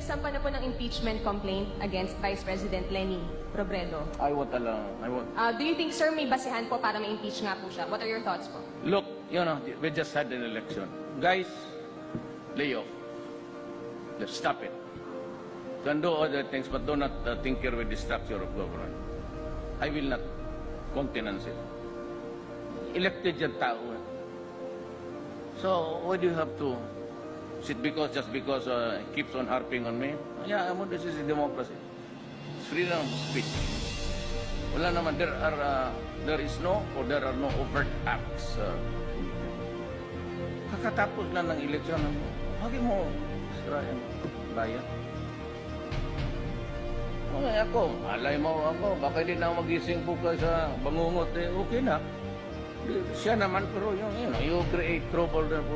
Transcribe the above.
nagsampa na po ng impeachment complaint against Vice President Lenny Robredo. I won't allow. I won't. Do you think, sir, may basehan po para ma-impeach nga po siya? What are your thoughts po? Look, we just had an election. Guys, lay off. Let's stop it. Can do other things, but do not tinker with the structure of government. I will not countenance it. Elected yung tao. So, why do you have to sit just because he keeps on harping on me? Yeah, this is a democracy. It's freedom of speech. Wala naman, there are no overt acts. Kakatapos na ng eleksyon, huwag mo sirayan bayan. Okay, alay mo ako, baka hindi na magising po ka sa bangungot, okay na. Siya naman, pero you create trouble there po.